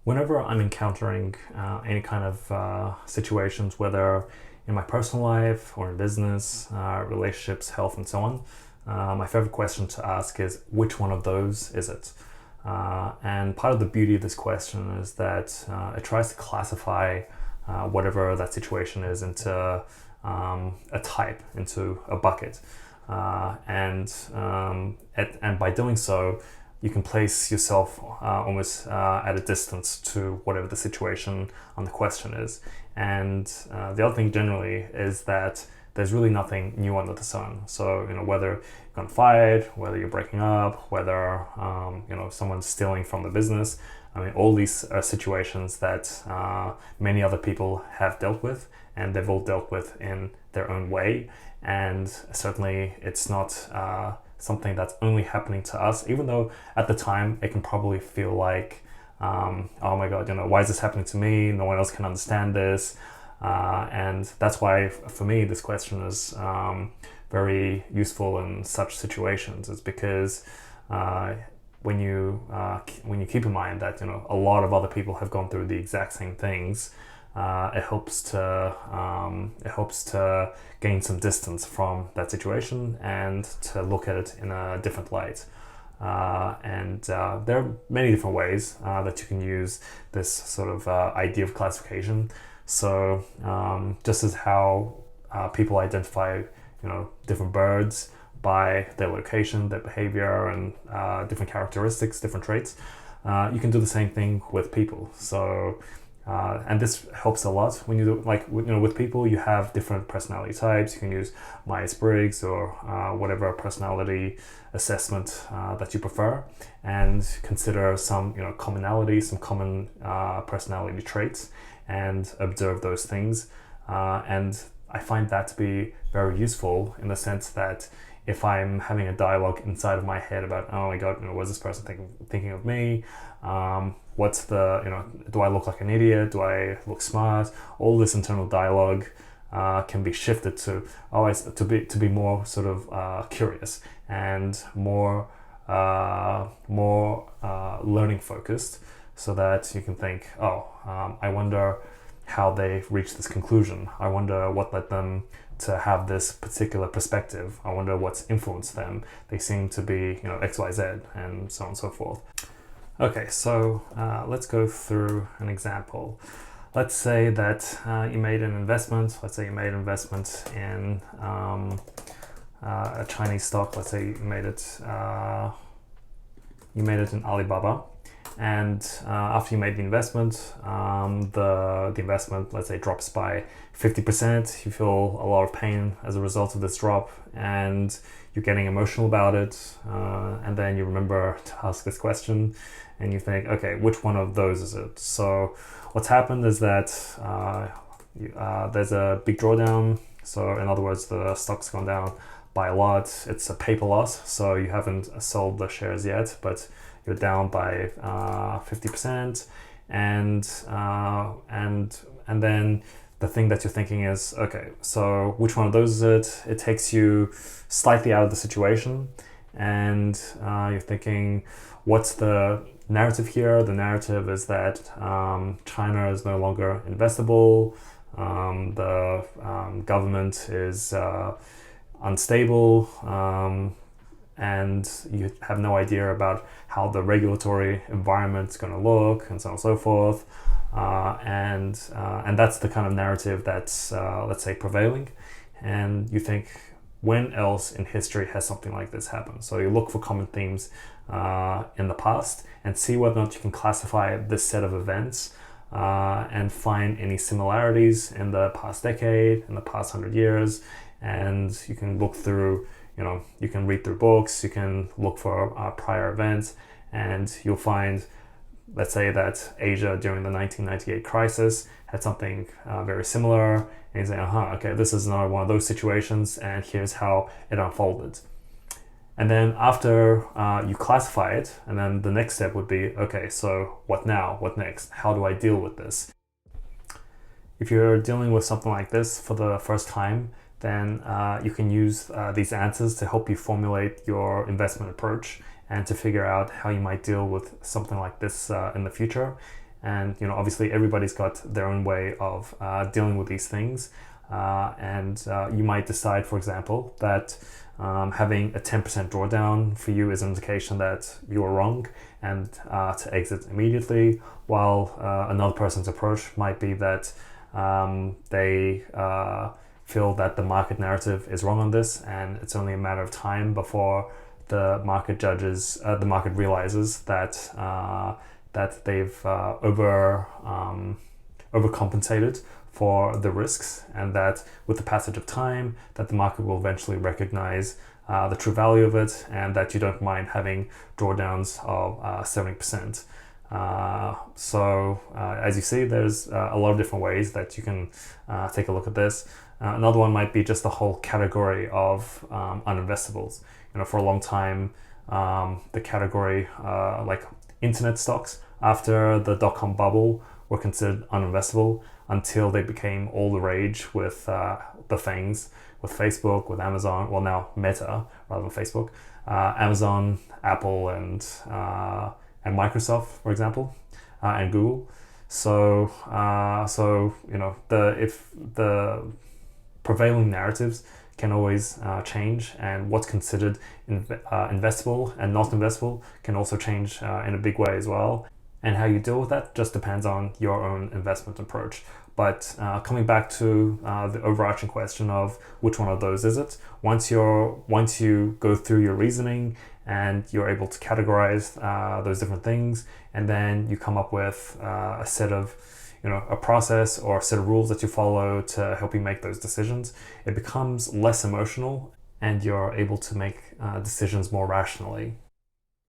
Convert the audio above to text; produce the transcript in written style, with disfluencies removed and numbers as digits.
Whenever I'm encountering any kind of situations, whether in my personal life or in business, relationships, health, and so on, my favorite question to ask is, which one of those is it? And part of the beauty of this question is that it tries to classify whatever that situation is into a type, into a bucket. And by doing so, you can place yourself almost at a distance to whatever the situation on the question is. And the other thing generally is that there's really nothing new under the sun. So, whether you've gone fired, whether you're breaking up, whether, someone's stealing from the business, I mean, all these are situations that many other people have dealt with, and they've all dealt with in their own way. And certainly it's not something that's only happening to us, even though at the time it can probably feel like, oh my God, why is this happening to me? No one else can understand this. And that's why, for me, this question is very useful in such situations. It's because when you keep in mind that a lot of other people have gone through the exact same things, it helps to gain some distance from that situation and to look at it in a different light. And there are many different ways that you can use this sort of idea of classification. So just as how people identify, different birds by their location, their behavior, and different characteristics, different traits, you can do the same thing with people. So and this helps a lot when you do, with people, you have different personality types. You can use Myers-Briggs or whatever personality assessment that you prefer, and consider some commonalities, some common personality traits, and observe those things. And I find that to be very useful in the sense that if I'm having a dialogue inside of my head about, oh my God, was this person thinking of me? What's the, do I look like an idiot? Do I look smart? All this internal dialogue can be shifted to to be more sort of curious and more learning focused, so that you can think, I wonder how they reached this conclusion. I wonder what led them to have this particular perspective. I wonder what's influenced them. They seem to be, X, Y, Z, and so on and so forth. Okay, so let's go through an example. Let's say that you made an investment. Let's say you made an investment in a Chinese stock. Let's say you made it in Alibaba. And after you made the investment, the investment, let's say, drops by 50%. You feel a lot of pain as a result of this drop, and you're getting emotional about it. And then you remember to ask this question, and you think, okay, which one of those is it? So what's happened is that there's a big drawdown. So in other words, the stock's gone down by a lot. It's a paper loss, so you haven't sold the shares yet, but you're down by 50%, and then the thing that you're thinking is, okay, so which one of those is it? It takes you slightly out of the situation, and you're thinking, what's the narrative here? The narrative is that China is no longer investable. The government is unstable. And you have no idea about how the regulatory environment is going to look, and so on and so forth. And that's the kind of narrative that's, let's say, prevailing. And you think, when else in history has something like this happened? So you look for common themes in the past and see whether or not you can classify this set of events and find any similarities in the past decade, in the past 100 years. And you can look through, you can read through books, you can look for prior events, and you'll find, let's say, that Asia during the 1998 crisis had something very similar, and you say, okay, this is another one of those situations, and here's how it unfolded. And then after you classify it, and then the next step would be, okay, so what now? What next? How do I deal with this? If you're dealing with something like this for the first time, then you can use these answers to help you formulate your investment approach and to figure out how you might deal with something like this in the future. And obviously everybody's got their own way of dealing with these things. And you might decide, for example, that having a 10% drawdown for you is an indication that you are wrong and to exit immediately, while another person's approach might be that they feel that the market narrative is wrong on this, and it's only a matter of time before the market realizes that that they've overcompensated for the risks, and that with the passage of time that the market will eventually recognize the true value of it, and that you don't mind having drawdowns of 70%. So as you see, there's a lot of different ways that you can take a look at this. Another one might be just the whole category of uninvestables. For a long time, the category like internet stocks after the dot-com bubble were considered uninvestable until they became all the rage with the FANGs, with Facebook, with Amazon, well now Meta rather than Facebook, Amazon, Apple, and Microsoft, for example, and Google. So if the prevailing narratives can always change, and what's considered investable and not investable can also change in a big way as well. And how you deal with that just depends on your own investment approach. But coming back to the overarching question of which one of those is it, once you go through your reasoning and you're able to categorize those different things, and then you come up with a set of a process or a set of rules that you follow to help you make those decisions, it becomes less emotional and you're able to make decisions more rationally.